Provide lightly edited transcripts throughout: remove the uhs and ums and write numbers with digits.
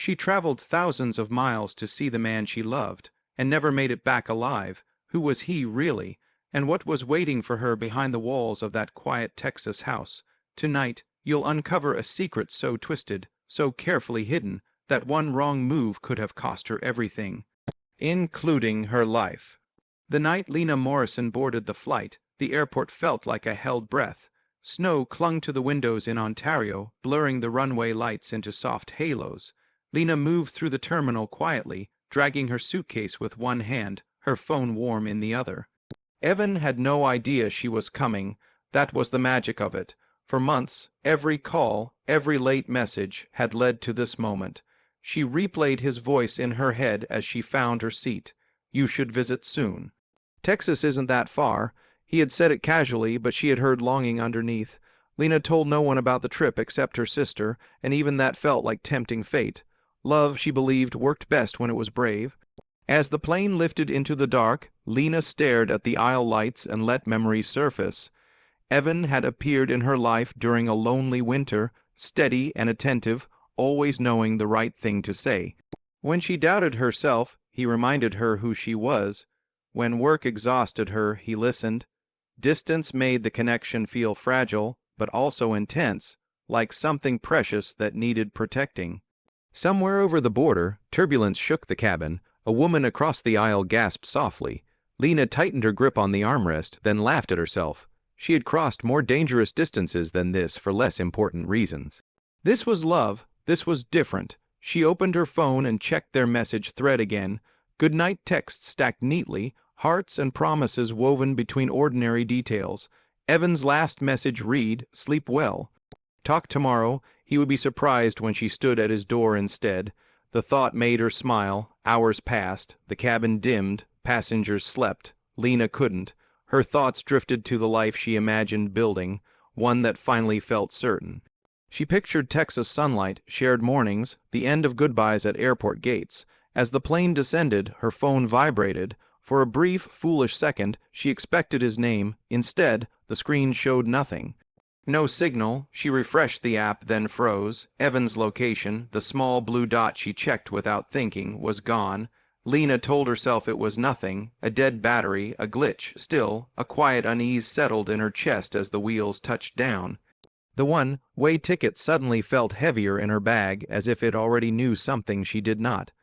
She traveled thousands of miles to see the man she loved, and never made it back alive. Who was he, really? And what was waiting for her behind the walls of that quiet Texas house? Tonight, you'll uncover a secret so twisted, so carefully hidden, that one wrong move could have cost her everything, including her life. The night Lena Morrison boarded the flight, the airport felt like a held breath. Snow clung to the windows in Ontario, blurring the runway lights into soft halos. Lena moved through the terminal quietly, dragging her suitcase with one hand, her phone warm in the other. Evan had no idea she was coming. That was the magic of it. For months, every call, every late message had led to this moment. She replayed his voice in her head as she found her seat. You should visit soon. Texas isn't that far. He had said it casually, but she had heard longing underneath. Lena told no one about the trip except her sister, and even that felt like tempting fate. Love, she believed, worked best when it was brave. As the plane lifted into the dark, Lena stared at the aisle lights and let memories surface. Evan had appeared in her life during a lonely winter, steady and attentive, always knowing the right thing to say. When she doubted herself, he reminded her who she was. When work exhausted her, he listened. Distance made the connection feel fragile, but also intense, like something precious that needed protecting. Somewhere over the border, turbulence shook the cabin. A woman across the aisle gasped softly. Lena tightened her grip on the armrest, then laughed at herself. She had crossed more dangerous distances than this for less important reasons. This was love. This was different. She opened her phone and checked their message thread again. Goodnight texts stacked neatly, hearts and promises woven between ordinary details. Evan's last message read, "Sleep well. Talk tomorrow." He would be surprised when she stood at his door instead. The thought made her smile. Hours passed. The cabin dimmed. Passengers slept. Lena couldn't. Her thoughts drifted to the life she imagined building, one that finally felt certain. She pictured Texas sunlight, shared mornings, the end of goodbyes at airport gates. As the plane descended, her phone vibrated. For a brief, foolish second, she expected his name. Instead, the screen showed nothing. No signal. She refreshed the app, then froze. Evan's location, the small blue dot she checked without thinking, was gone. Lena told herself it was nothing, a dead battery, a glitch. Still, a quiet unease settled in her chest as the wheels touched down. The one-way ticket suddenly felt heavier in her bag, as if it already knew something she did not.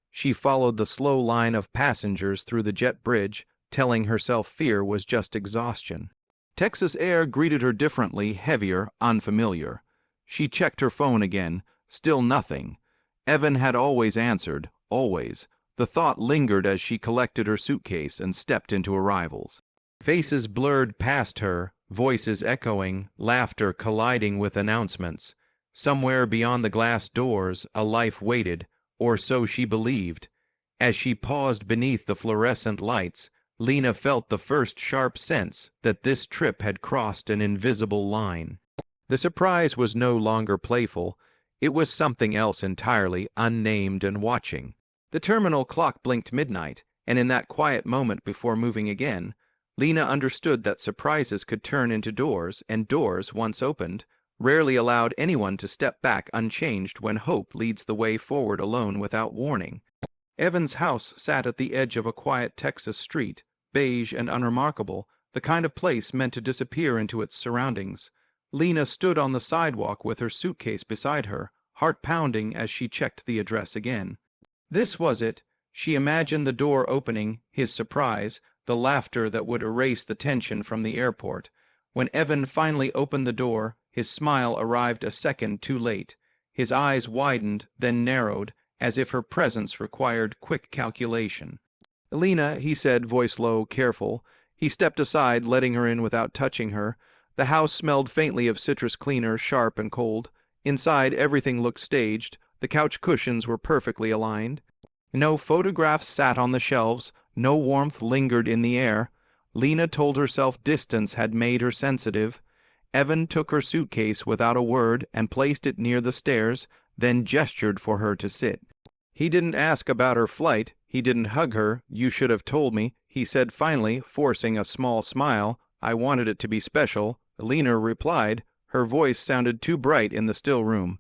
She followed the slow line of passengers through the jet bridge, telling herself fear was just exhaustion. Texas air greeted her differently, heavier, unfamiliar. She checked her phone again. Still nothing. Evan had always answered, always. The thought lingered as she collected her suitcase and stepped into arrivals. Faces blurred past her, voices echoing, laughter colliding with announcements. Somewhere beyond the glass doors, a life waited, or so she believed. As she paused beneath the fluorescent lights, Lena felt the first sharp sense that this trip had crossed an invisible line. The surprise was no longer playful. It was something else entirely, unnamed and watching. The terminal clock blinked midnight, and in that quiet moment before moving again, Lena understood that surprises could turn into doors, and doors, once opened, rarely allowed anyone to step back unchanged when hope leads the way forward alone without warning. Evan's house sat at the edge of a quiet Texas street, beige and unremarkable, the kind of place meant to disappear into its surroundings. Lena stood on the sidewalk with her suitcase beside her, heart pounding as she checked the address again. This was it. She imagined the door opening, his surprise, the laughter that would erase the tension from the airport. When Evan finally opened the door, his smile arrived a second too late. His eyes widened, then narrowed, as if her presence required quick calculation. "Lena," he said, voice low, careful. He stepped aside, letting her in without touching her. The house smelled faintly of citrus cleaner, sharp and cold. Inside, everything looked staged. The couch cushions were perfectly aligned. No photographs sat on the shelves. No warmth lingered in the air. Lena told herself distance had made her sensitive. Evan took her suitcase without a word and placed it near the stairs, then gestured for her to sit. He didn't ask about her flight. He didn't hug her. "You should have told me," he said finally, forcing a small smile. "I wanted it to be special." Lena replied. Her voice sounded too bright in the still room.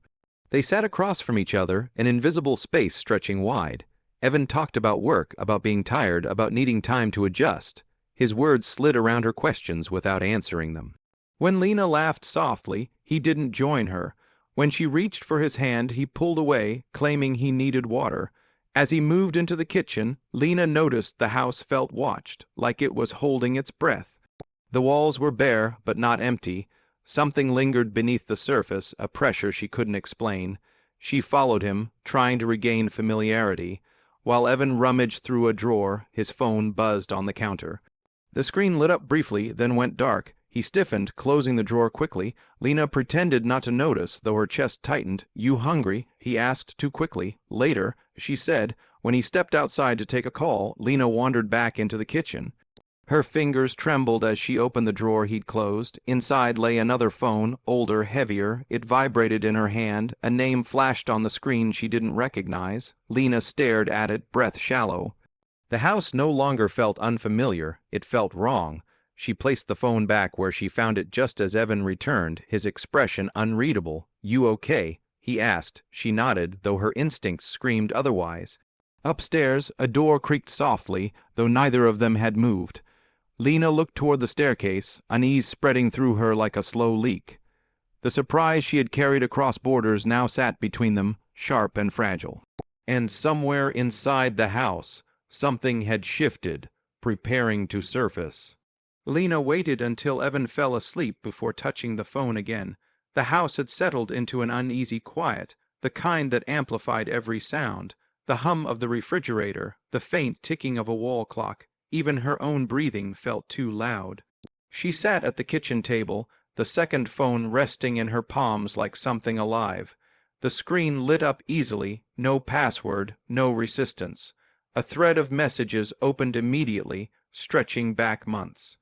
They sat across from each other, an invisible space stretching wide. Evan talked about work, about being tired, about needing time to adjust. His words slid around her questions without answering them. When Lena laughed softly, he didn't join her. When she reached for his hand, he pulled away, claiming he needed water. As he moved into the kitchen, Lena noticed the house felt watched, like it was holding its breath. The walls were bare, but not empty. Something lingered beneath the surface, a pressure she couldn't explain. She followed him, trying to regain familiarity. While Evan rummaged through a drawer, his phone buzzed on the counter. The screen lit up briefly, then went dark. He stiffened, closing the drawer quickly. Lena pretended not to notice, though her chest tightened. "You hungry?" he asked too quickly. Later, she said. When he stepped outside to take a call, Lena wandered back into the kitchen. Her fingers trembled as she opened the drawer he'd closed. Inside lay another phone, older, heavier. It vibrated in her hand. A name flashed on the screen she didn't recognize. Lena stared at it, breath shallow. The house no longer felt unfamiliar. It felt wrong. She placed the phone back where she found it just as Evan returned, his expression unreadable. "You okay?" he asked. She nodded, though her instincts screamed otherwise. Upstairs, a door creaked softly, though neither of them had moved. Lena looked toward the staircase, unease spreading through her like a slow leak. The surprise she had carried across borders now sat between them, sharp and fragile. And somewhere inside the house, something had shifted, preparing to surface. Lena waited until Evan fell asleep before touching the phone again. The house had settled into an uneasy quiet, the kind that amplified every sound. The hum of the refrigerator, the faint ticking of a wall clock. Even her own breathing felt too loud. She sat at the kitchen table, the second phone resting in her palms like something alive. The screen lit up easily, no password, no resistance. A thread of messages opened immediately, stretching back months.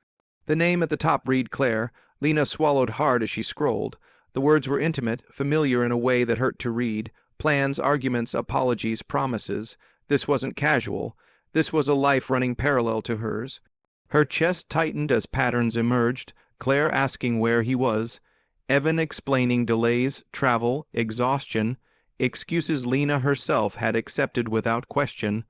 The name at the top read Claire. Lena swallowed hard as she scrolled. The words were intimate, familiar in a way that hurt to read. Plans, arguments, apologies, promises. This wasn't casual. This was a life running parallel to hers. Her chest tightened as patterns emerged, Claire asking where he was, Evan explaining delays, travel, exhaustion, excuses Lena herself had accepted without question.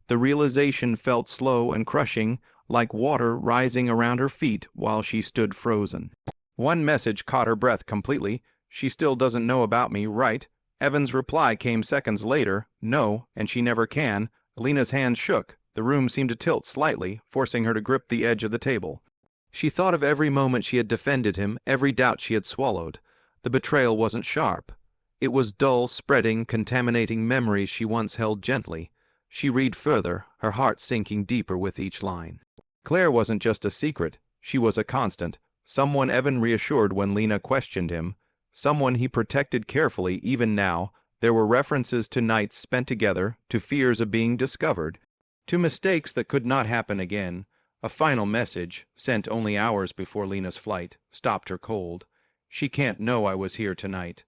The realization felt slow and crushing, like water rising around her feet while she stood frozen. One message caught her breath completely. "She still doesn't know about me, right?" Evan's reply came seconds later. "No, and she never can." Lena's hands shook. The room seemed to tilt slightly, forcing her to grip the edge of the table. She thought of every moment she had defended him, every doubt she had swallowed. The betrayal wasn't sharp. It was dull, spreading, contaminating memories she once held gently. She read further, her heart sinking deeper with each line. Claire wasn't just a secret. She was a constant. Someone Evan reassured when Lena questioned him. Someone he protected carefully even now. There were references to nights spent together, to fears of being discovered, to mistakes that could not happen again. A final message, sent only hours before Lena's flight, stopped her cold. "She can't know I was here tonight."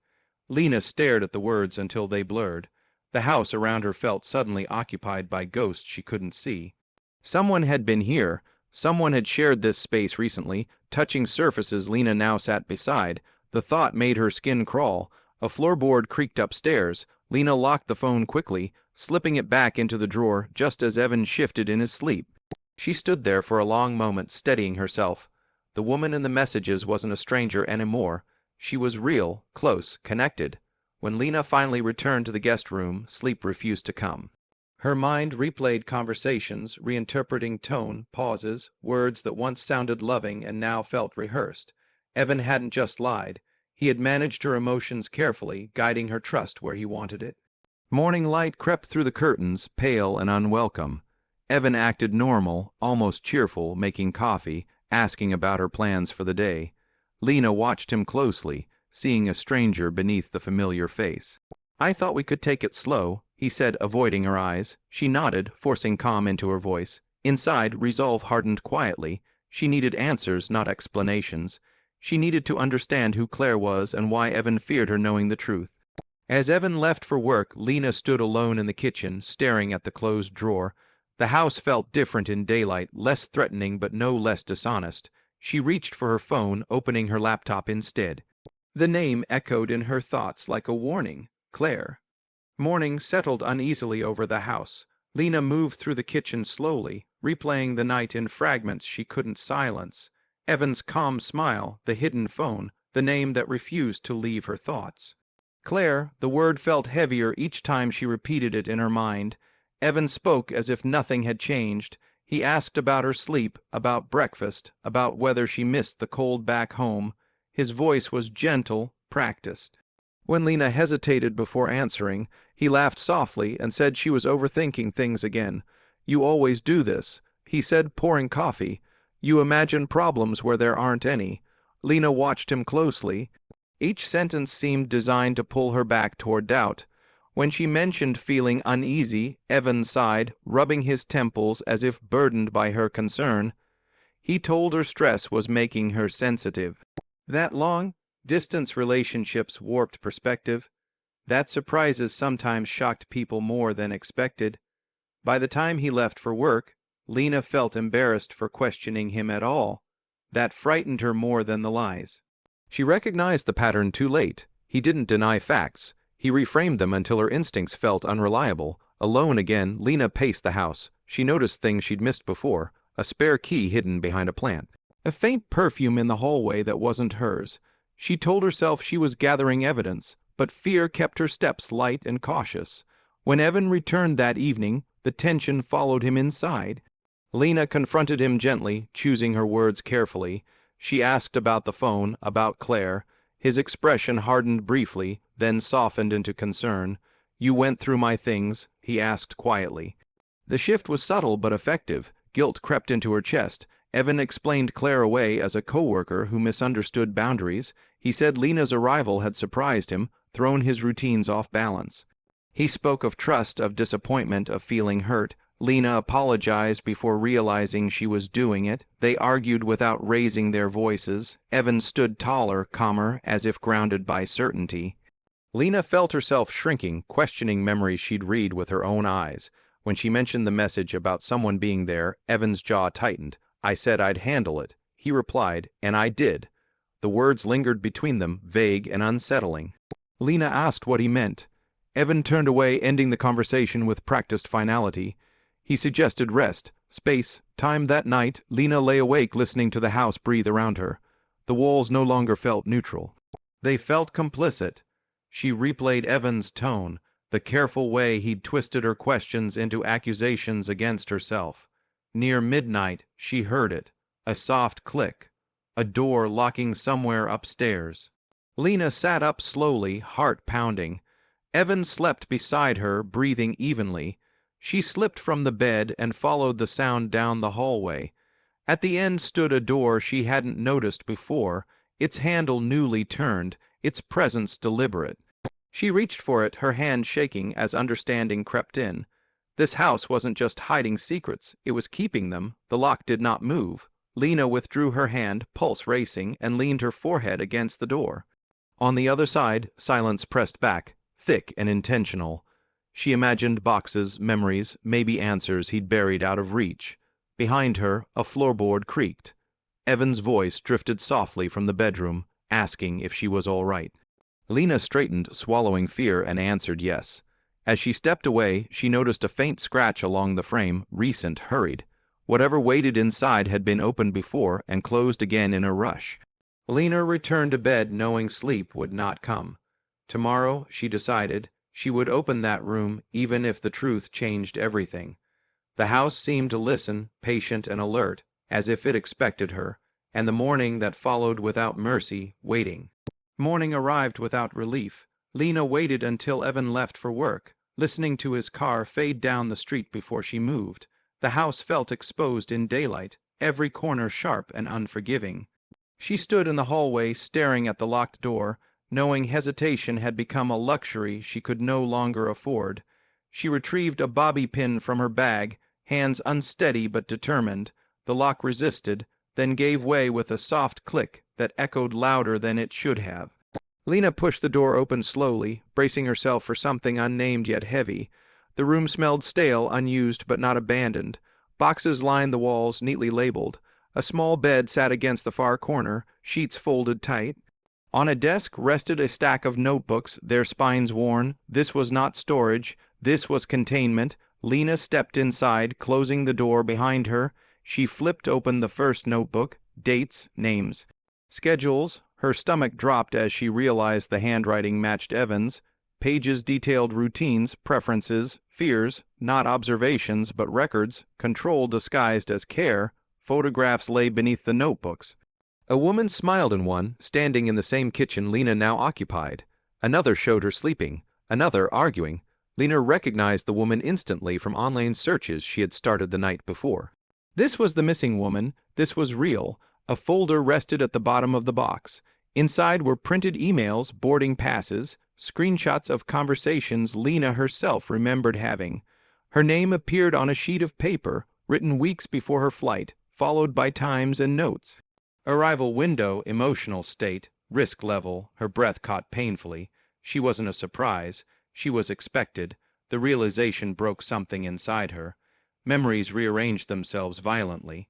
Lena stared at the words until they blurred. The house around her felt suddenly occupied by ghosts she couldn't see. Someone had been here. Someone had shared this space recently, touching surfaces Lena now sat beside. The thought made her skin crawl. A floorboard creaked upstairs. Lena locked the phone quickly, slipping it back into the drawer just as Evan shifted in his sleep. She stood there for a long moment, steadying herself. The woman in the messages wasn't a stranger anymore. She was real, close, connected. When Lena finally returned to the guest room, sleep refused to come. Her mind replayed conversations, reinterpreting tone, pauses, words that once sounded loving and now felt rehearsed. Evan hadn't just lied. He had managed her emotions carefully, guiding her trust where he wanted it. Morning light crept through the curtains, pale and unwelcome. Evan acted normal, almost cheerful, making coffee, asking about her plans for the day. Lena watched him closely, seeing a stranger beneath the familiar face. "I thought we could take it slow," he said, avoiding her eyes. She nodded, forcing calm into her voice. Inside, resolve hardened quietly. She needed answers, not explanations. She needed to understand who Claire was and why Evan feared her knowing the truth. As Evan left for work, Lena stood alone in the kitchen, staring at the closed drawer. The house felt different in daylight, less threatening but no less dishonest. She reached for her phone, opening her laptop instead. The name echoed in her thoughts like a warning. Claire. Morning settled uneasily over the house. Lena moved through the kitchen slowly, replaying the night in fragments she couldn't silence. Evan's calm smile, the hidden phone, the name that refused to leave her thoughts. Claire, the word felt heavier each time she repeated it in her mind. Evan spoke as if nothing had changed. He asked about her sleep, about breakfast, about whether she missed the cold back home. His voice was gentle, practiced. When Lena hesitated before answering, he laughed softly and said she was overthinking things again. "You always do this," he said, pouring coffee. "You imagine problems where there aren't any." Lena watched him closely. Each sentence seemed designed to pull her back toward doubt. When she mentioned feeling uneasy, Evan sighed, rubbing his temples as if burdened by her concern. He told her stress was making her sensitive. That long-distance relationships warped perspective. That surprises sometimes shocked people more than expected. By the time he left for work, Lena felt embarrassed for questioning him at all. That frightened her more than the lies. She recognized the pattern too late. He didn't deny facts. He reframed them until her instincts felt unreliable. Alone again, Lena paced the house. She noticed things she'd missed before. A spare key hidden behind a plant. A faint perfume in the hallway that wasn't hers. She told herself she was gathering evidence, but fear kept her steps light and cautious. When Evan returned that evening, the tension followed him inside. Lena confronted him gently, choosing her words carefully. She asked about the phone, about Claire. His expression hardened briefly, then softened into concern. "You went through my things?" he asked quietly. The shift was subtle but effective. Guilt crept into her chest. Evan explained Claire away as a coworker who misunderstood boundaries. He said Lena's arrival had surprised him, thrown his routines off balance. He spoke of trust, of disappointment, of feeling hurt. Lena apologized before realizing she was doing it. They argued without raising their voices. Evan stood taller, calmer, as if grounded by certainty. Lena felt herself shrinking, questioning memories she'd read with her own eyes. When she mentioned the message about someone being there, Evan's jaw tightened. "I said I'd handle it," he replied, "and I did." The words lingered between them, vague and unsettling. Lena asked what he meant. Evan turned away, ending the conversation with practiced finality. He suggested rest, space, time. That night, Lena lay awake listening to the house breathe around her. The walls no longer felt neutral. They felt complicit. She replayed Evan's tone, the careful way he'd twisted her questions into accusations against herself. Near midnight, she heard it, a soft click, a door locking somewhere upstairs. Lena sat up slowly, heart pounding. Evan slept beside her, breathing evenly. She slipped from the bed and followed the sound down the hallway. At the end stood a door she hadn't noticed before, its handle newly turned, its presence deliberate. She reached for it, her hand shaking as understanding crept in. This house wasn't just hiding secrets, it was keeping them. The lock did not move. Lena withdrew her hand, pulse racing, and leaned her forehead against the door. On the other side, silence pressed back, thick and intentional. She imagined boxes, memories, maybe answers he'd buried out of reach. Behind her, a floorboard creaked. Evan's voice drifted softly from the bedroom, asking if she was all right. Lena straightened, swallowing fear, and answered yes. As she stepped away, she noticed a faint scratch along the frame, recent, hurried. Whatever waited inside had been opened before and closed again in a rush. Lena returned to bed knowing sleep would not come. Tomorrow, she decided, she would open that room even if the truth changed everything. The house seemed to listen, patient and alert, as if it expected her, and the morning that followed without mercy, waiting. Morning arrived without relief. Lena waited until Evan left for work, listening to his car fade down the street before she moved. The house felt exposed in daylight, every corner sharp and unforgiving. She stood in the hallway staring at the locked door, knowing hesitation had become a luxury she could no longer afford. She retrieved a bobby pin from her bag, hands unsteady but determined. The lock resisted, then gave way with a soft click that echoed louder than it should have. Lena pushed the door open slowly, bracing herself for something unnamed yet heavy. The room smelled stale, unused but not abandoned. Boxes lined the walls, neatly labeled. A small bed sat against the far corner, sheets folded tight. On a desk rested a stack of notebooks, their spines worn. This was not storage, this was containment. Lena stepped inside, closing the door behind her. She flipped open the first notebook. Dates, names, schedules. Her stomach dropped as she realized the handwriting matched Evan's. Pages detailed routines, preferences, fears, not observations but records, control disguised as care. Photographs lay beneath the notebooks. A woman smiled in one, standing in the same kitchen Lena now occupied. Another showed her sleeping, another arguing. Lena recognized the woman instantly from online searches she had started the night before. This was the missing woman. This was real. A folder rested at the bottom of the box. Inside were printed emails, boarding passes, screenshots of conversations Lena herself remembered having. Her name appeared on a sheet of paper, written weeks before her flight, followed by times and notes. Arrival window, emotional state, risk level. Her breath caught painfully. She wasn't a surprise. She was expected. The realization broke something inside her. Memories rearranged themselves violently.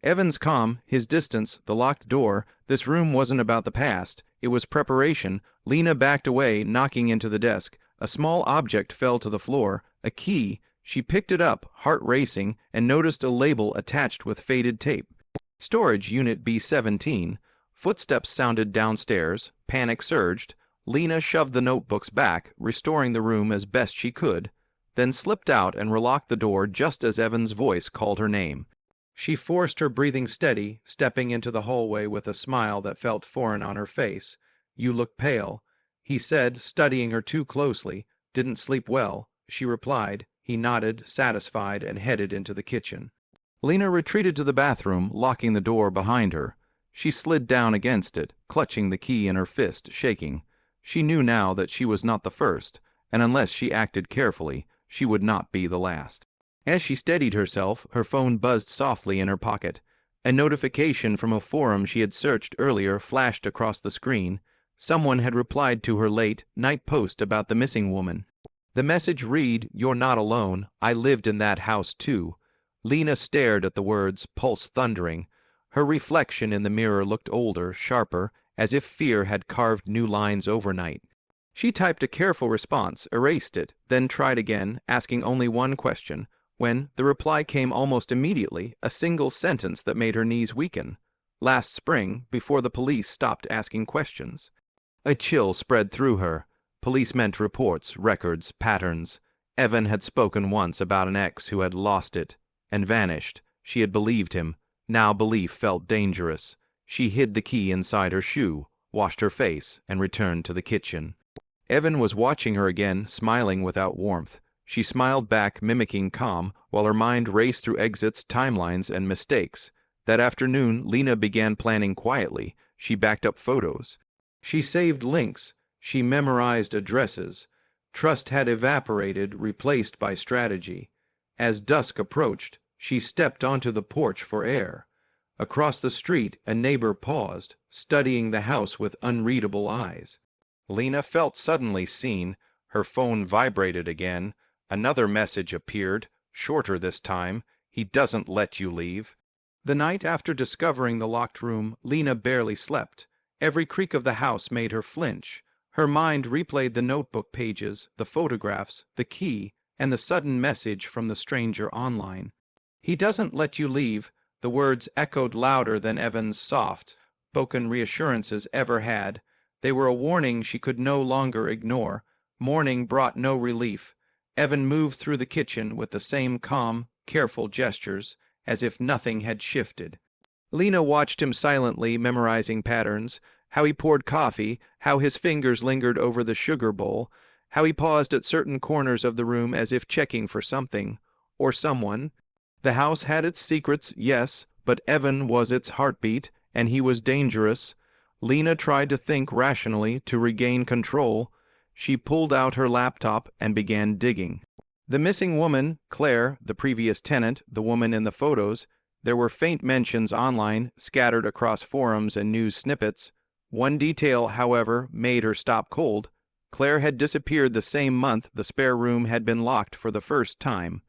Evan's calm, his distance, the locked door. This room wasn't about the past. It was preparation. Lena backed away, knocking into the desk. A small object fell to the floor. A key. She picked it up, heart racing, and noticed a label attached with faded tape. Storage Unit B-17. Footsteps sounded downstairs. Panic surged. Lena shoved the notebooks back, restoring the room as best she could, then slipped out and relocked the door just as Evan's voice called her name. She forced her breathing steady, stepping into the hallway with a smile that felt foreign on her face. "You look pale," he said, studying her too closely. "Didn't sleep well," she replied. He nodded, satisfied, and headed into the kitchen. Lena retreated to the bathroom, locking the door behind her. She slid down against it, clutching the key in her fist, shaking. She knew now that she was not the first, and unless she acted carefully, she would not be the last. As she steadied herself, her phone buzzed softly in her pocket. A notification from a forum she had searched earlier flashed across the screen. Someone had replied to her late night post about the missing woman. The message read, "You're not alone. I lived in that house too." Lena stared at the words, pulse thundering. Her reflection in the mirror looked older, sharper, as if fear had carved new lines overnight. She typed a careful response, erased it, then tried again, asking only one question, when the reply came almost immediately, a single sentence that made her knees weaken. "Last spring, before the police stopped asking questions." A chill spread through her. Police meant reports, records, patterns. Evan had spoken once about an ex who had lost it and vanished. She had believed him. Now belief felt dangerous. She hid the key inside her shoe, washed her face, and returned to the kitchen. Evan was watching her again, smiling without warmth. She smiled back, mimicking calm, while her mind raced through exits, timelines, and mistakes. That afternoon, Lena began planning quietly. She backed up photos. She saved links. She memorized addresses. Trust had evaporated, replaced by strategy. As dusk approached, she stepped onto the porch for air. Across the street, a neighbor paused, studying the house with unreadable eyes. Lena felt suddenly seen. Her phone vibrated again. Another message appeared, shorter this time. "He doesn't let you leave." The night after discovering the locked room, Lena barely slept. Every creak of the house made her flinch. Her mind replayed the notebook pages, the photographs, the key, and the sudden message from the stranger online. "He doesn't let you leave." The words echoed louder than Evan's soft, spoken reassurances ever had. They were a warning she could no longer ignore. Morning brought no relief. Evan moved through the kitchen with the same calm, careful gestures, as if nothing had shifted. Lena watched him silently, memorizing patterns, how he poured coffee, how his fingers lingered over the sugar bowl, how he paused at certain corners of the room as if checking for something, or someone. The house had its secrets, yes, but Evan was its heartbeat, and he was dangerous. Lena tried to think rationally, to regain control. She pulled out her laptop and began digging. The missing woman, Claire, the previous tenant, the woman in the photos. There were faint mentions online, scattered across forums and news snippets. One detail, however, made her stop cold. Claire had disappeared the same month the spare room had been locked for the first time.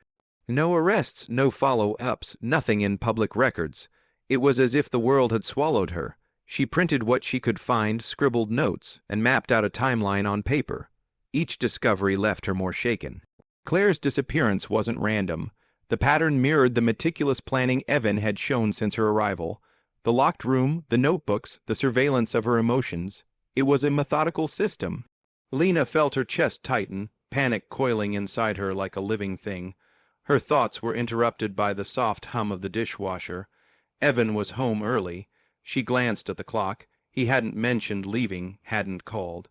No arrests, no follow-ups, nothing in public records. It was as if the world had swallowed her. She printed what she could find, scribbled notes, and mapped out a timeline on paper. Each discovery left her more shaken. Claire's disappearance wasn't random. The pattern mirrored the meticulous planning Evan had shown since her arrival. The locked room, the notebooks, the surveillance of her emotions. It was a methodical system. Lena felt her chest tighten, panic coiling inside her like a living thing. Her thoughts were interrupted by the soft hum of the dishwasher. Evan was home early. She glanced at the clock. He hadn't mentioned leaving, hadn't called.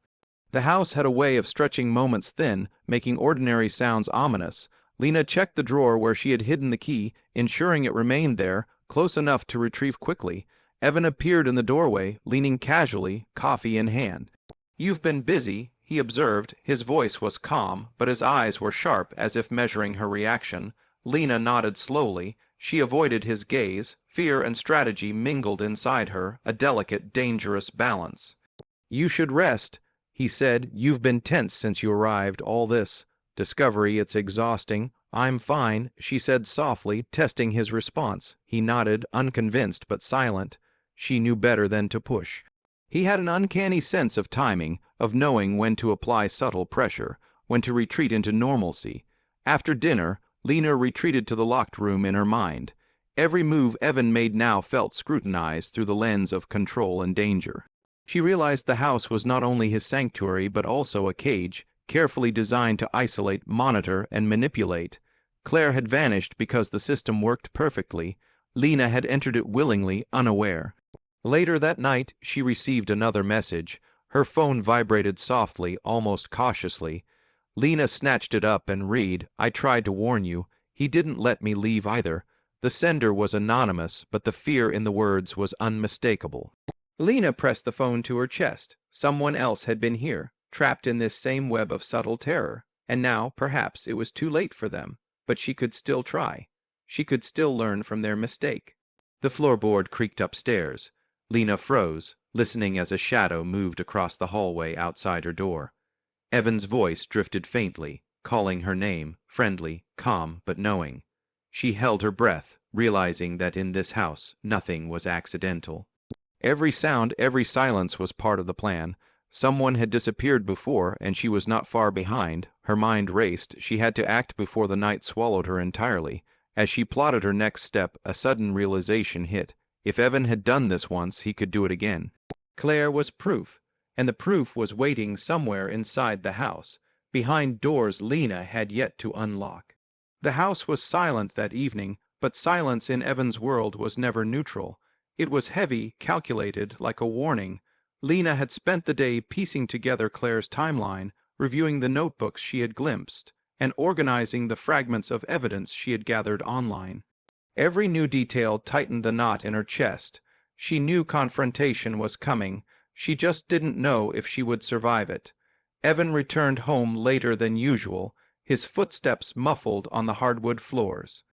The house had a way of stretching moments thin, making ordinary sounds ominous. Lena checked the drawer where she had hidden the key, ensuring it remained there, close enough to retrieve quickly. Evan appeared in the doorway, leaning casually, coffee in hand. "You've been busy," he observed. His voice was calm, but his eyes were sharp, as if measuring her reaction. Lena nodded slowly. She avoided his gaze. Fear and strategy mingled inside her, a delicate, dangerous balance. "You should rest," he said. "You've been tense since you arrived, all this discovery, it's exhausting." "I'm fine," she said softly, testing his response. He nodded, unconvinced but silent. She knew better than to push. He had an uncanny sense of timing, of knowing when to apply subtle pressure, when to retreat into normalcy. After dinner, Lena retreated to the locked room in her mind. Every move Evan made now felt scrutinized through the lens of control and danger. She realized the house was not only his sanctuary but also a cage, carefully designed to isolate, monitor, and manipulate. Claire had vanished because the system worked perfectly. Lena had entered it willingly, unaware. Later that night, she received another message. Her phone vibrated softly, almost cautiously. Lena snatched it up and read, "I tried to warn you. He didn't let me leave either." The sender was anonymous, but the fear in the words was unmistakable. Lena pressed the phone to her chest. Someone else had been here, trapped in this same web of subtle terror. And now, perhaps, it was too late for them. But she could still try. She could still learn from their mistake. The floorboard creaked upstairs. Lena froze, listening as a shadow moved across the hallway outside her door. Evan's voice drifted faintly, calling her name, friendly, calm, but knowing. She held her breath, realizing that in this house nothing was accidental. Every sound, every silence was part of the plan. Someone had disappeared before, and she was not far behind. Her mind raced. She had to act before the night swallowed her entirely. As she plotted her next step, a sudden realization hit. If Evan had done this once, he could do it again. Claire was proof, and the proof was waiting somewhere inside the house, behind doors Lena had yet to unlock. The house was silent that evening, but silence in Evan's world was never neutral. It was heavy, calculated, like a warning. Lena had spent the day piecing together Claire's timeline, reviewing the notebooks she had glimpsed, and organizing the fragments of evidence she had gathered online. Every new detail tightened the knot in her chest. She knew confrontation was coming. She just didn't know if she would survive it. Evan returned home later than usual, his footsteps muffled on the hardwood floors.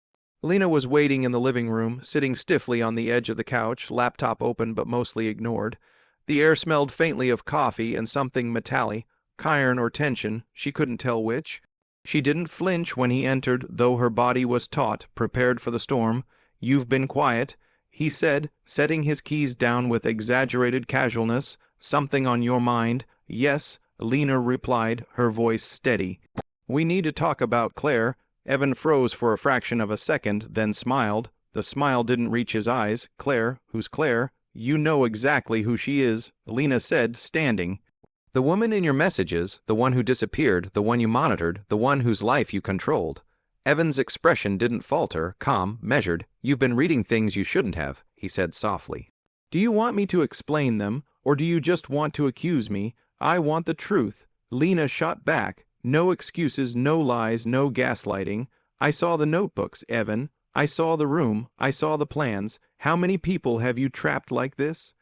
Lena was waiting in the living room, sitting stiffly on the edge of the couch, laptop open but mostly ignored. The air smelled faintly of coffee and something metallic, iron or tension, she couldn't tell which. She didn't flinch when he entered, though her body was taut, prepared for the storm. "You've been quiet," he said, setting his keys down with exaggerated casualness. "Something on your mind?" "Yes," Lena replied, her voice steady. "We need to talk about Claire." Evan froze for a fraction of a second, then smiled. The smile didn't reach his eyes. "Claire? Who's Claire?" "You know exactly who she is," Lena said, standing. "The woman in your messages, the one who disappeared, the one you monitored, the one whose life you controlled." Evan's expression didn't falter, calm, measured. "You've been reading things you shouldn't have," he said softly. "Do you want me to explain them, or do you just want to accuse me?" "I want the truth." Lena shot back. "No excuses, no lies, no gaslighting. I saw the notebooks, Evan. I saw the room. I saw the plans. How many people have you trapped like this?"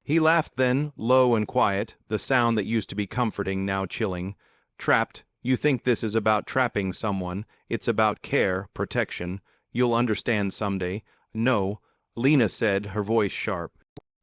He laughed then, low and quiet, the sound that used to be comforting now chilling. "Trapped. You think this is about trapping someone. It's about care, protection. You'll understand someday." "No," Lena said, her voice sharp.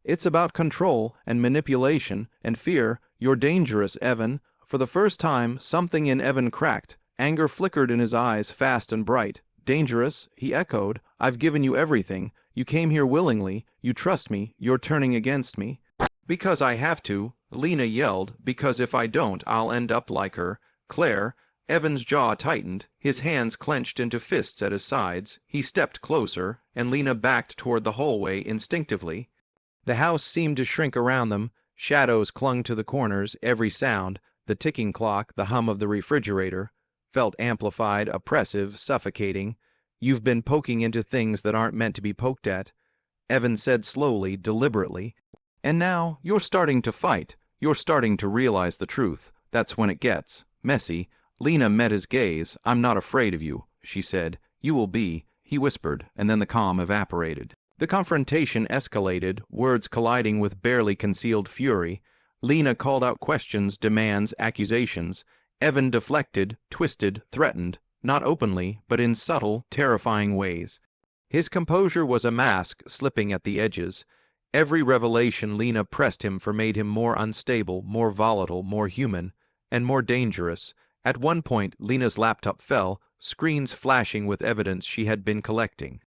"It's about control and manipulation and fear. You're dangerous, Evan." For the first time, something in Evan cracked. Anger flickered in his eyes, fast and bright. "Dangerous?" he echoed. "I've given you everything. You came here willingly. You trust me. You're turning against me." Because I have to, Lena yelled, because if I don't, I'll end up like her. Claire. Evan's jaw tightened, his hands clenched into fists at his sides. He stepped closer, and Lena backed toward the hallway instinctively. The house seemed to shrink around them. Shadows clung to the corners. Every sound, the ticking clock, the hum of the refrigerator, felt amplified, oppressive, suffocating. You've been poking into things that aren't meant to be poked at, Evan said slowly, deliberately. And now you're starting to fight. You're starting to realize the truth. That's when it gets messy. Lena met his gaze. I'm not afraid of you, she said. You will be, he whispered, and then the calm evaporated. The confrontation escalated, words colliding with barely concealed fury. Lena called out questions, demands, accusations. Evan deflected, twisted, threatened, not openly, but in subtle, terrifying ways. His composure was a mask, slipping at the edges. Every revelation Lena pressed him for made him more unstable, more volatile, more human, and more dangerous. At one point, Lena's laptop fell, screens flashing with evidence she had been collecting.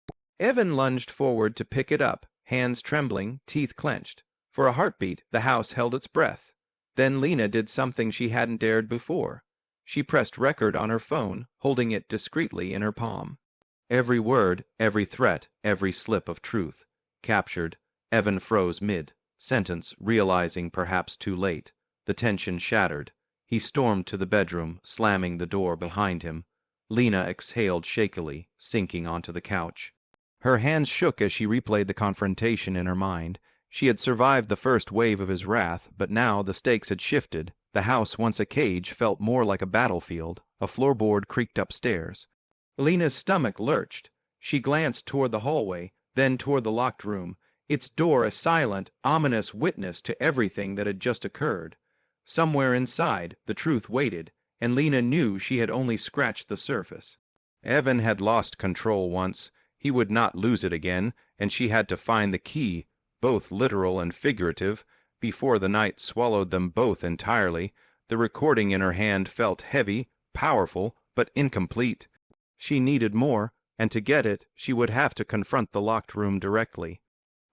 Evan lunged forward to pick it up, hands trembling, teeth clenched. For a heartbeat, the house held its breath. Then Lena did something she hadn't dared before. She pressed record on her phone, holding it discreetly in her palm. Every word, every threat, every slip of truth. Captured. Evan froze mid-sentence, realizing perhaps too late. The tension shattered. He stormed to the bedroom, slamming the door behind him. Lena exhaled shakily, sinking onto the couch. Her hands shook as she replayed the confrontation in her mind. She had survived the first wave of his wrath, but now the stakes had shifted. The house, once a cage, felt more like a battlefield. A floorboard creaked upstairs. Lena's stomach lurched. She glanced toward the hallway, then toward the locked room, its door a silent, ominous witness to everything that had just occurred. Somewhere inside, the truth waited, and Lena knew she had only scratched the surface. Evan had lost control once. He would not lose it again, and she had to find the key, both literal and figurative, before the night swallowed them both entirely. The recording in her hand felt heavy, powerful, but incomplete. She needed more, and to get it, she would have to confront the locked room directly.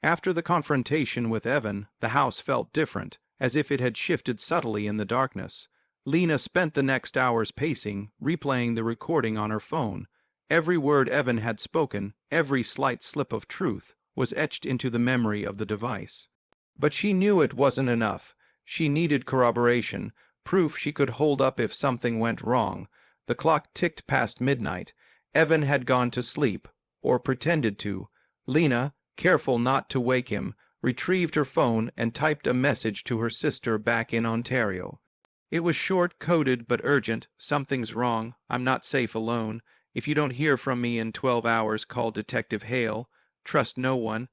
After the confrontation with Evan, the house felt different, as if it had shifted subtly in the darkness. Lena spent the next hours pacing, replaying the recording on her phone. Every word Evan had spoken, every slight slip of truth, was etched into the memory of the device. But she knew it wasn't enough. She needed corroboration, proof she could hold up if something went wrong. The clock ticked past midnight. Evan had gone to sleep, or pretended to. Lena, careful not to wake him, retrieved her phone and typed a message to her sister back in Ontario. It was short, coded, but urgent. Something's wrong. I'm not safe alone. If you don't hear from me in 12 hours, call Detective Hale. Trust no one.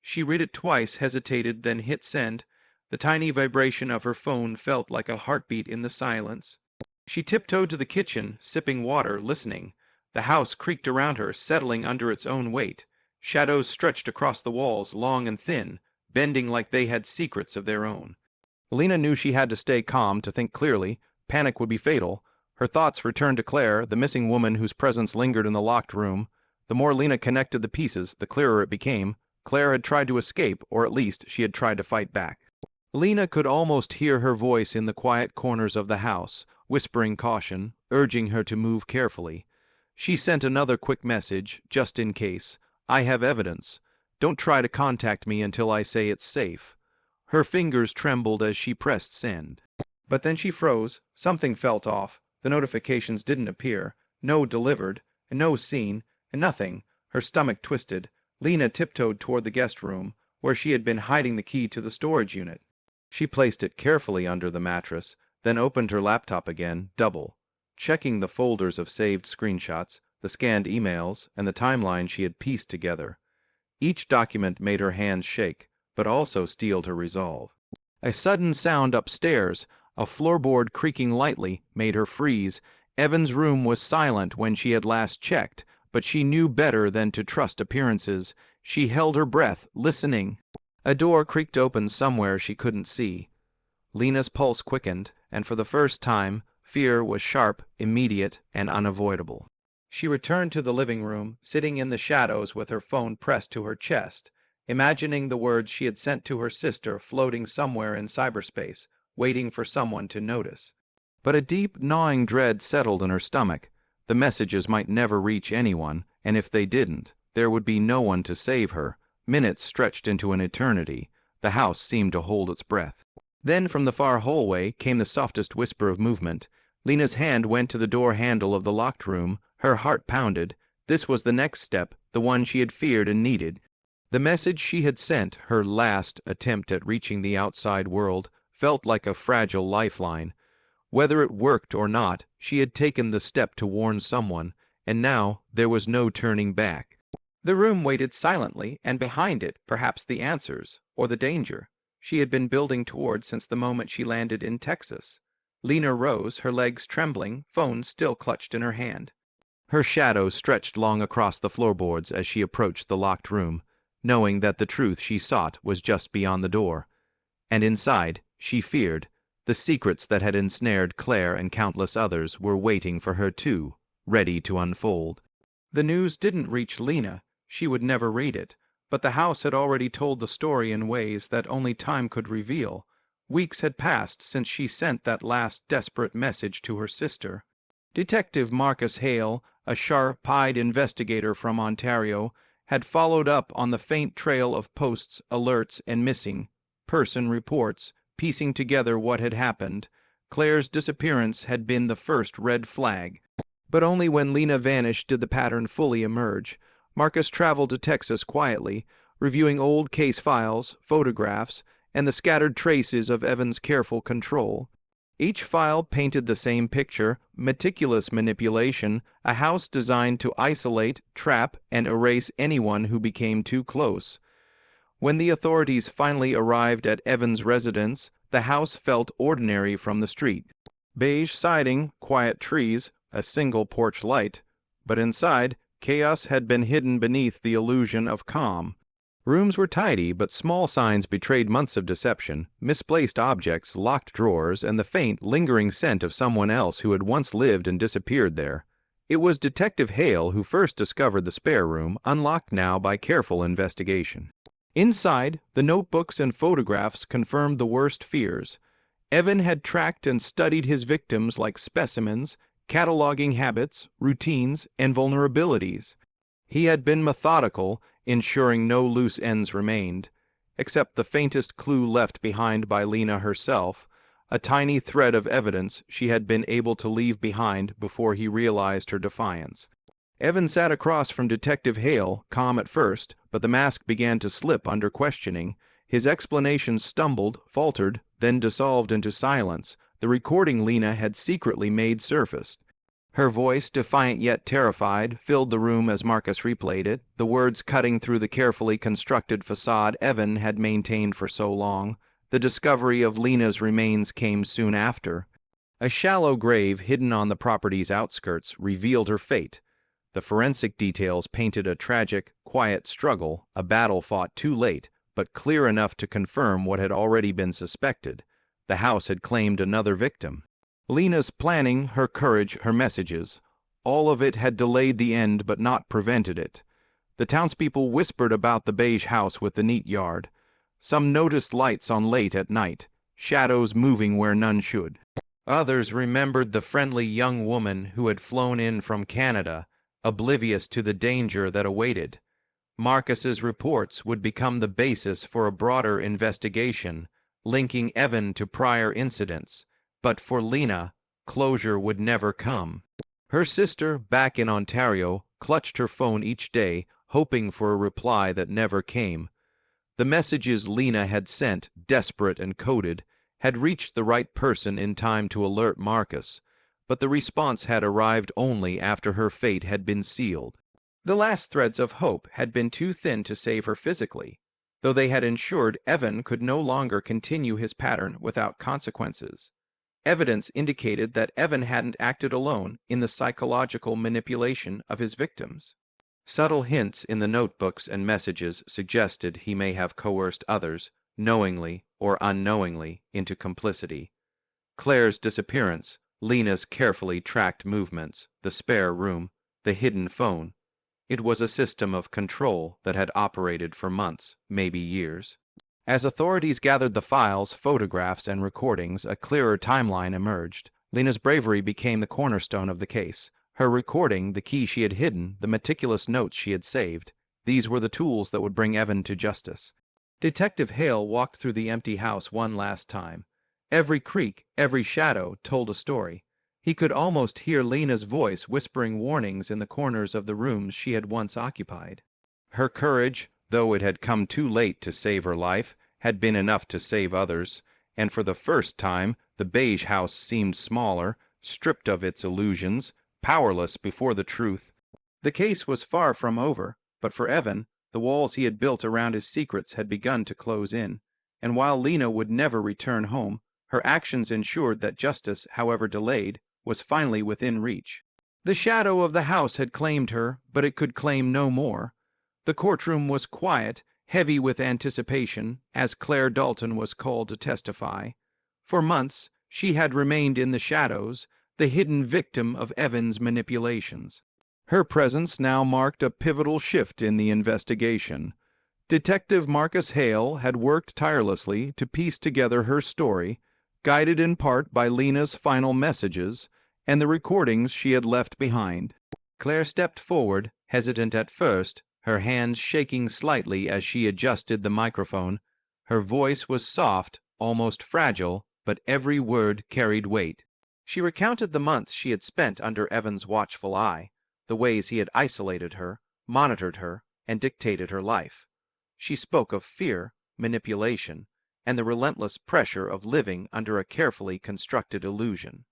She read it twice, hesitated, then hit send. The tiny vibration of her phone felt like a heartbeat in the silence. She tiptoed to the kitchen, sipping water, listening. The house creaked around her, settling under its own weight. Shadows stretched across the walls, long and thin, bending like they had secrets of their own. Lena knew she had to stay calm, to think clearly. Panic would be fatal. Her thoughts returned to Claire, the missing woman whose presence lingered in the locked room. The more Lena connected the pieces, the clearer it became. Claire had tried to escape, or at least she had tried to fight back. Lena could almost hear her voice in the quiet corners of the house, whispering caution, urging her to move carefully. She sent another quick message, just in case. I have evidence. Don't try to contact me until I say it's safe. Her fingers trembled as she pressed send. But then she froze. Something felt off. The notifications didn't appear. No delivered, and no seen, and nothing. Her stomach twisted. Lena tiptoed toward the guest room, where she had been hiding the key to the storage unit. She placed it carefully under the mattress, then opened her laptop again, double, checking the folders of saved screenshots, the scanned emails, and the timeline she had pieced together. Each document made her hands shake, but also steeled her resolve. A sudden sound upstairs, a floorboard creaking lightly, made her freeze. Evan's room was silent when she had last checked, but she knew better than to trust appearances. She held her breath, listening. A door creaked open somewhere she couldn't see. Lena's pulse quickened, and for the first time, fear was sharp, immediate, and unavoidable. She returned to the living room, sitting in the shadows with her phone pressed to her chest. imagining the words she had sent to her sister floating somewhere in cyberspace, waiting for someone to notice. But a deep, gnawing dread settled in her stomach. The messages might never reach anyone, and if they didn't, there would be no one to save her. Minutes stretched into an eternity. The house seemed to hold its breath. Then from the far hallway came the softest whisper of movement. Lena's hand went to the door handle of the locked room. Her heart pounded. This was the next step, the one she had feared and needed. The message she had sent, her last attempt at reaching the outside world, felt like a fragile lifeline. Whether it worked or not, she had taken the step to warn someone, and now there was no turning back. The room waited silently, and behind it, perhaps the answers, or the danger, she had been building toward since the moment she landed in Texas. Lena rose, her legs trembling, phone still clutched in her hand. Her shadow stretched long across the floorboards as she approached the locked room, knowing that the truth she sought was just beyond the door. And inside, she feared, the secrets that had ensnared Claire and countless others were waiting for her too, ready to unfold. The news didn't reach Lena. She would never read it, but the house had already told the story in ways that only time could reveal. Weeks had passed since she sent that last desperate message to her sister. Detective Marcus Hale, a sharp-eyed investigator from Ontario, had followed up on the faint trail of posts, alerts, and missing person reports, piecing together what had happened. Claire's disappearance had been the first red flag. But only when Lena vanished did the pattern fully emerge. Marcus traveled to Texas quietly, reviewing old case files, photographs, and the scattered traces of Evan's careful control. Each file painted the same picture: meticulous manipulation, a house designed to isolate, trap, and erase anyone who became too close. When the authorities finally arrived at Evan's residence, the house felt ordinary from the street. Beige siding, quiet trees, a single porch light. But inside, chaos had been hidden beneath the illusion of calm. Rooms were tidy, but small signs betrayed months of deception: misplaced objects, locked drawers, and the faint, lingering scent of someone else who had once lived and disappeared there. It was Detective Hale who first discovered the spare room, unlocked now by careful investigation. Inside, the notebooks and photographs confirmed the worst fears. Evan had tracked and studied his victims like specimens, cataloging habits, routines, and vulnerabilities. He had been methodical, ensuring no loose ends remained, except the faintest clue left behind by Lena herself, a tiny thread of evidence she had been able to leave behind before he realized her defiance. Evan sat across from Detective Hale, calm at first, but the mask began to slip under questioning. His explanations stumbled, faltered, then dissolved into silence. The recording Lena had secretly made surfaced. Her voice, defiant yet terrified, filled the room as Marcus replayed it, the words cutting through the carefully constructed facade Evan had maintained for so long. The discovery of Lena's remains came soon after. A shallow grave hidden on the property's outskirts revealed her fate. The forensic details painted a tragic, quiet struggle, a battle fought too late, but clear enough to confirm what had already been suspected. The house had claimed another victim. Lena's planning, her courage, her messages, all of it had delayed the end but not prevented it. The townspeople whispered about the beige house with the neat yard. Some noticed lights on late at night, shadows moving where none should. Others remembered the friendly young woman who had flown in from Canada, oblivious to the danger that awaited. Marcus's reports would become the basis for a broader investigation, linking Evan to prior incidents. But for Lena, closure would never come. Her sister, back in Ontario, clutched her phone each day, hoping for a reply that never came. The messages Lena had sent, desperate and coded, had reached the right person in time to alert Marcus, but the response had arrived only after her fate had been sealed. The last threads of hope had been too thin to save her physically, though they had ensured Evan could no longer continue his pattern without consequences. Evidence indicated that Evan hadn't acted alone in the psychological manipulation of his victims. Subtle hints in the notebooks and messages suggested he may have coerced others, knowingly or unknowingly, into complicity. Claire's disappearance, Lena's carefully tracked movements, the spare room, the hidden phone. It was a system of control that had operated for months, maybe years. As authorities gathered the files, photographs, and recordings, a clearer timeline emerged. Lena's bravery became the cornerstone of the case. Her recording, the key she had hidden, the meticulous notes she had saved. These were the tools that would bring Evan to justice. Detective Hale walked through the empty house one last time. Every creak, every shadow told a story. He could almost hear Lena's voice whispering warnings in the corners of the rooms she had once occupied. Her courage, though it had come too late to save her life, had been enough to save others, and for the first time the beige house seemed smaller, stripped of its illusions, powerless before the truth. The case was far from over, but for Evan, the walls he had built around his secrets had begun to close in, and while Lena would never return home, her actions ensured that justice, however delayed, was finally within reach. The shadow of the house had claimed her, but it could claim no more. The courtroom was quiet, heavy with anticipation, as Claire Dalton was called to testify. For months, she had remained in the shadows, the hidden victim of Evan's manipulations. Her presence now marked a pivotal shift in the investigation. Detective Marcus Hale had worked tirelessly to piece together her story, guided in part by Lena's final messages and the recordings she had left behind. Claire stepped forward, hesitant at first, her hands shaking slightly as she adjusted the microphone. Her voice was soft, almost fragile, but every word carried weight. She recounted the months she had spent under Evan's watchful eye, the ways he had isolated her, monitored her, and dictated her life. She spoke of fear, manipulation, and the relentless pressure of living under a carefully constructed illusion.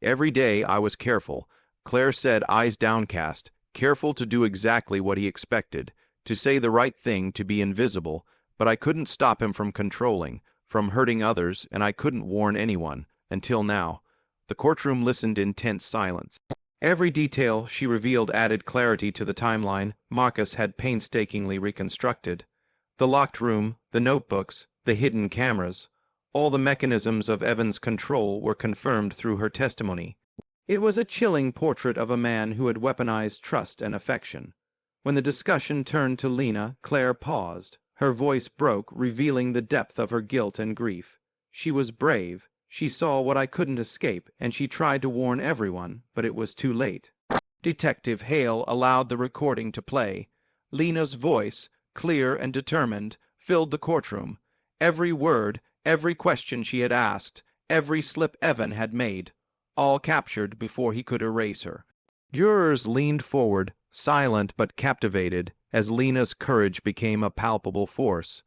"Every day I was careful," Claire said, eyes downcast, careful to do exactly what he expected, to say the right thing, to be invisible, but I couldn't stop him from controlling, from hurting others, and I couldn't warn anyone, until now. The courtroom listened in tense silence. Every detail she revealed added clarity to the timeline Marcus had painstakingly reconstructed. The locked room, the notebooks, the hidden cameras, all the mechanisms of Evan's control were confirmed through her testimony. It was a chilling portrait of a man who had weaponized trust and affection. When the discussion turned to Lena, Claire paused. Her voice broke, revealing the depth of her guilt and grief. She was brave. She saw what I couldn't escape, and she tried to warn everyone, but it was too late. Detective Hale allowed the recording to play. Lena's voice, clear and determined, filled the courtroom. Every word, every question she had asked, every slip Evan had made, all captured before he could erase her. Jurors leaned forward, silent but captivated, as Lena's courage became a palpable force.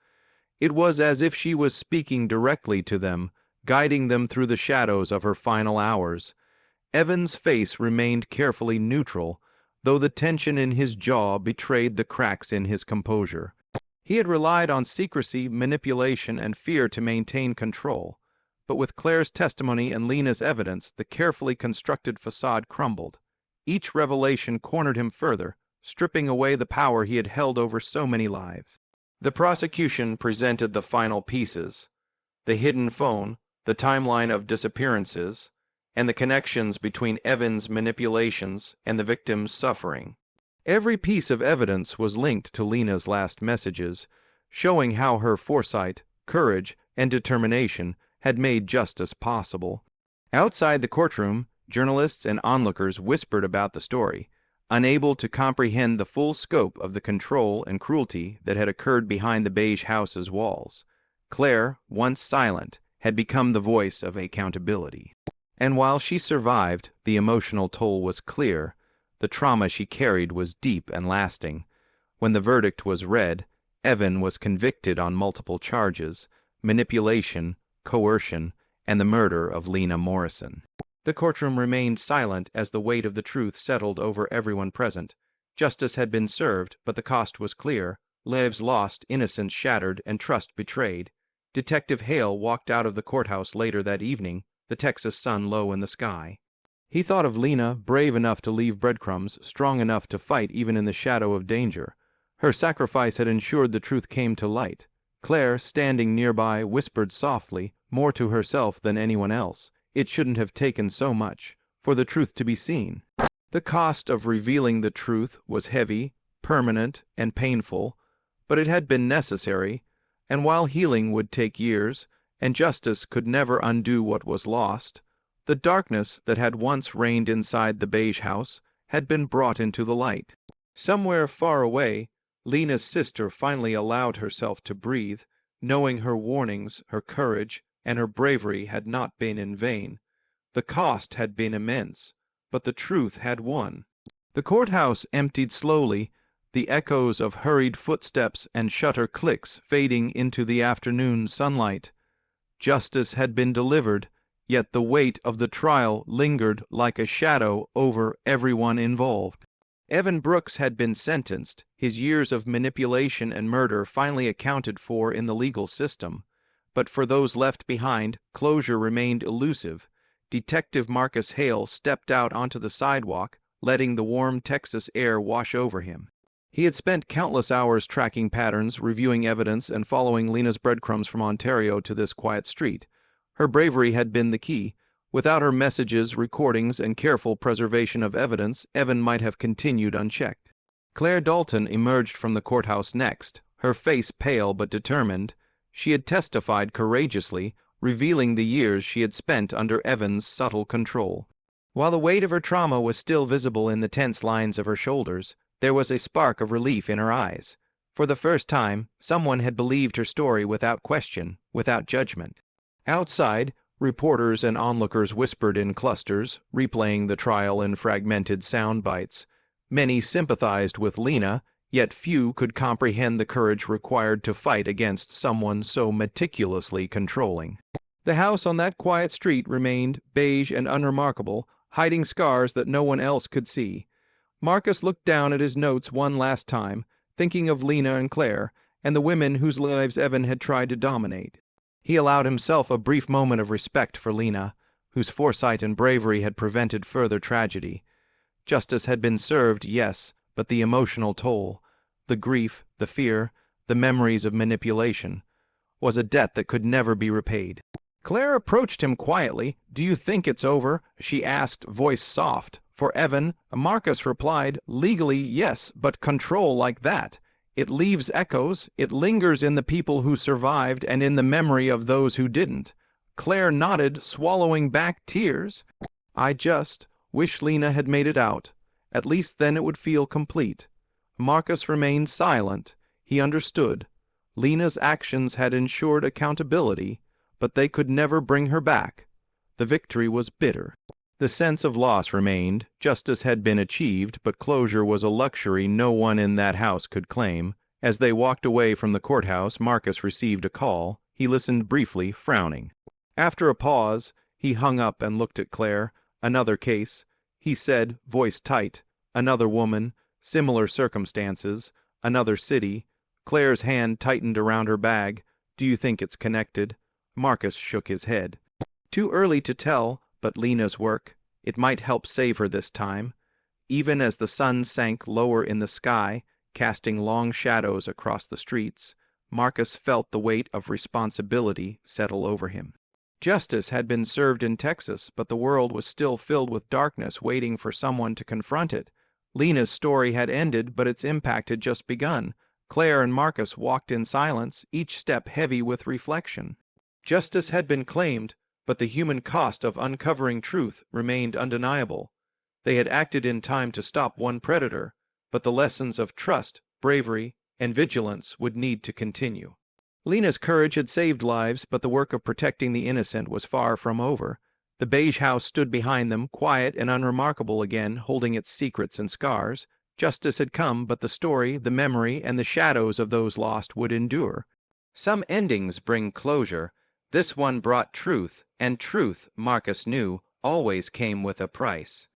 It was as if she was speaking directly to them, guiding them through the shadows of her final hours. Evan's face remained carefully neutral, though the tension in his jaw betrayed the cracks in his composure. He had relied on secrecy, manipulation, and fear to maintain control. But with Claire's testimony and Lena's evidence, the carefully constructed facade crumbled. Each revelation cornered him further, stripping away the power he had held over so many lives. The prosecution presented the final pieces: the hidden phone, the timeline of disappearances, and the connections between Evan's manipulations and the victim's suffering. Every piece of evidence was linked to Lena's last messages, showing how her foresight, courage, and determination had made justice possible. Outside the courtroom, journalists and onlookers whispered about the story, unable to comprehend the full scope of the control and cruelty that had occurred behind the beige house's walls. Claire, once silent, had become the voice of accountability. And while she survived, the emotional toll was clear. The trauma she carried was deep and lasting. When the verdict was read, Evan was convicted on multiple charges: manipulation, coercion, and the murder of Lena Morrison. The courtroom remained silent as the weight of the truth settled over everyone present. Justice had been served, but the cost was clear: lives lost, innocence shattered, and trust betrayed. Detective Hale walked out of the courthouse later that evening, the Texas sun low in the sky. He thought of Lena, brave enough to leave breadcrumbs, strong enough to fight even in the shadow of danger. Her sacrifice had ensured the truth came to light. Claire, standing nearby, whispered softly, more to herself than anyone else, "It shouldn't have taken so much for the truth to be seen." The cost of revealing the truth was heavy, permanent, and painful, but it had been necessary, and while healing would take years, and justice could never undo what was lost, the darkness that had once reigned inside the beige house had been brought into the light. Somewhere far away, Lena's sister finally allowed herself to breathe, knowing her warnings, her courage, and her bravery had not been in vain. The cost had been immense, but the truth had won. The courthouse emptied slowly, the echoes of hurried footsteps and shutter clicks fading into the afternoon sunlight. Justice had been delivered, yet the weight of the trial lingered like a shadow over everyone involved. Evan Brooks had been sentenced, his years of manipulation and murder finally accounted for in the legal system. But for those left behind, closure remained elusive. Detective Marcus Hale stepped out onto the sidewalk, letting the warm Texas air wash over him. He had spent countless hours tracking patterns, reviewing evidence, and following Lena's breadcrumbs from Ontario to this quiet street. Her bravery had been the key. Without her messages, recordings, and careful preservation of evidence, Evan might have continued unchecked. Claire Dalton emerged from the courthouse next, her face pale but determined. She had testified courageously, revealing the years she had spent under Evan's subtle control. While the weight of her trauma was still visible in the tense lines of her shoulders, there was a spark of relief in her eyes. For the first time, someone had believed her story without question, without judgment. Outside, reporters and onlookers whispered in clusters, replaying the trial in fragmented sound bites. Many sympathized with Lena, yet few could comprehend the courage required to fight against someone so meticulously controlling. The house on that quiet street remained beige and unremarkable, hiding scars that no one else could see. Marcus looked down at his notes one last time, thinking of Lena and Claire, and the women whose lives Evan had tried to dominate. He allowed himself a brief moment of respect for Lena, whose foresight and bravery had prevented further tragedy. Justice had been served, yes, but the emotional toll, the grief, the fear, the memories of manipulation, was a debt that could never be repaid. Claire approached him quietly. "Do you think it's over?" she asked, voice soft. For Evan, Marcus replied, "Legally, yes, but control like that. It leaves echoes, it lingers in the people who survived and in the memory of those who didn't." Claire nodded, swallowing back tears. "I just wish Lena had made it out. At least then it would feel complete." Marcus remained silent. He understood. Lena's actions had ensured accountability, but they could never bring her back. The victory was bitter. The sense of loss remained. Justice had been achieved, but closure was a luxury no one in that house could claim. As they walked away from the courthouse, Marcus received a call. He listened briefly, frowning. After a pause, he hung up and looked at Claire. "Another case," he said, voice tight. "Another woman, similar circumstances, another city." Claire's hand tightened around her bag. "Do you think it's connected?" Marcus shook his head. "Too early to tell, but Lena's work. It might help save her this time." Even as the sun sank lower in the sky, casting long shadows across the streets, Marcus felt the weight of responsibility settle over him. Justice had been served in Texas, but the world was still filled with darkness waiting for someone to confront it. Lena's story had ended, but its impact had just begun. Claire and Marcus walked in silence, each step heavy with reflection. Justice had been claimed, but the human cost of uncovering truth remained undeniable. They had acted in time to stop one predator, but the lessons of trust, bravery, and vigilance would need to continue. Lena's courage had saved lives, but the work of protecting the innocent was far from over. The beige house stood behind them, quiet and unremarkable again, holding its secrets and scars. Justice had come, but the story, the memory, and the shadows of those lost would endure. Some endings bring closure. This one brought truth, and truth, Marcus knew, always came with a price.